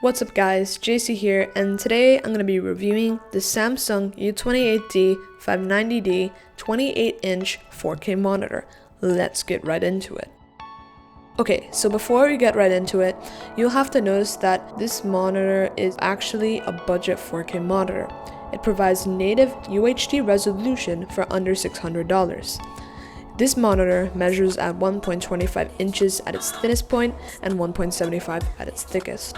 What's up guys, JC here, and today I'm going to be reviewing the Samsung U28D590D 28-inch 4K monitor. Let's get right into it. Okay, so before we get right into it, you'll have to notice that this monitor is actually a budget 4K monitor. It provides native UHD resolution for under $600. This monitor measures at 1.25 inches at its thinnest point and 1.75 at its thickest.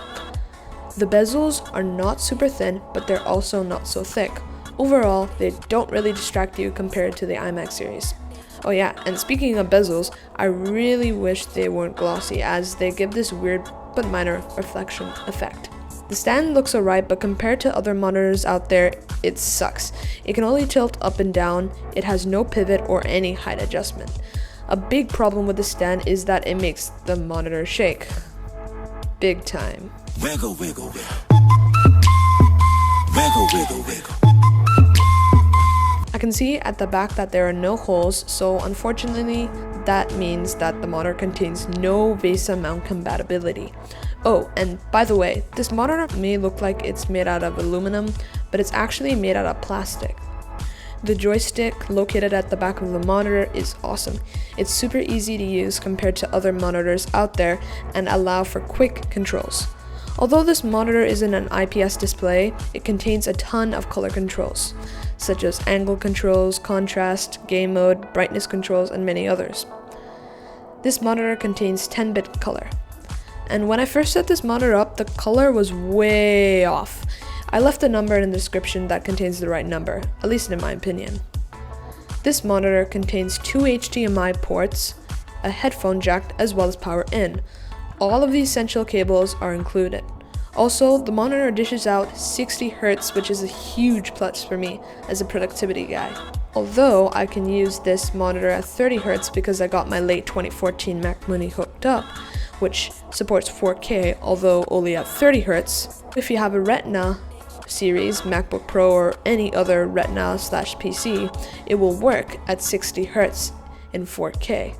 The bezels are not super thin, but they're also not so thick. Overall, they don't really distract you compared to the iMac series. Oh yeah, and speaking of bezels, I really wish they weren't glossy as they give this weird but minor reflection effect. The stand looks alright, but compared to other monitors out there, it sucks. It can only tilt up and down, it has no pivot or any height adjustment. A big problem with the stand is that it makes the monitor shake. Big time. Wiggle, wiggle, wiggle. Wiggle, wiggle, wiggle. I can see at the back that there are no holes, so unfortunately that means that the monitor contains no VESA mount compatibility. Oh, and by the way, this monitor may look like it's made out of aluminum, but it's actually made out of plastic. The joystick located at the back of the monitor is awesome. It's super easy to use compared to other monitors out there and allow for quick controls. Although this monitor isn't an IPS display, it contains a ton of color controls, such as angle controls, contrast, game mode, brightness controls, and many others. This monitor contains 10-bit color. And when I first set this monitor up, the color was way off. I left a number in the description that contains the right number, at least in my opinion. This monitor contains 2 HDMI ports, a headphone jack, as well as power in. All of the essential cables are included. Also, the monitor dishes out 60 Hertz, which is a huge plus for me as a productivity guy. Although I can use this monitor at 30 Hertz because I got my late 2014 Mac Mini hooked up, which supports 4K, although only at 30 Hertz. If you have a Retina series, MacBook Pro, or any other Retina/PC, it will work at 60 Hertz in 4K.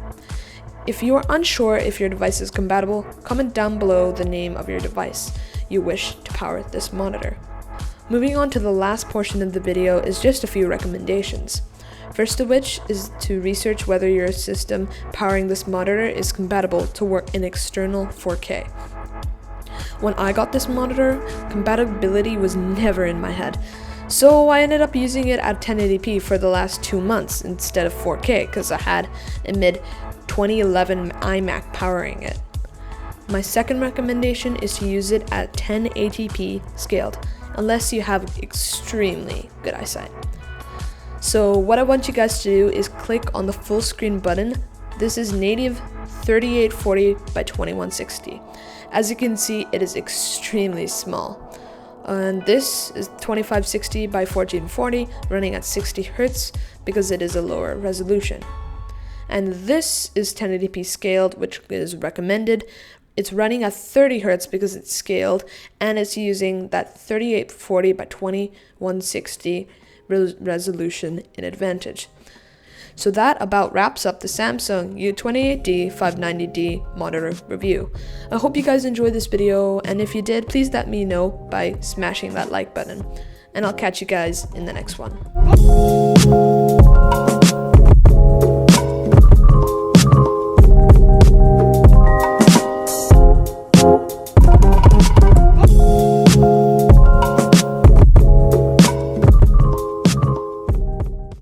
If you are unsure if your device is compatible, comment down below the name of your device you wish to power this monitor. Moving on to the last portion of the video is just a few recommendations. First of which is to research whether your system powering this monitor is compatible to work in external 4K. When I got this monitor, compatibility was never in my head, so I ended up using it at 1080p for the last 2 months instead of 4K because I had a mid-2011 iMac powering it. My second recommendation is to use it at 1080p scaled, unless you have extremely good eyesight. So what I want you guys to do is click on the full screen button. This is native 3840 by 2160. As you can see, it is extremely small. And this is 2560 by 1440, running at 60 Hertz because it is a lower resolution. And this is 1080p scaled, which is recommended. It's running at 30 Hertz because it's scaled, and it's using that 3840 by 2160 resolution in advantage. So that about wraps up the Samsung U28D590D monitor review. I hope you guys enjoyed this video, and if you did, please let me know by smashing that like button. And I'll catch you guys in the next one.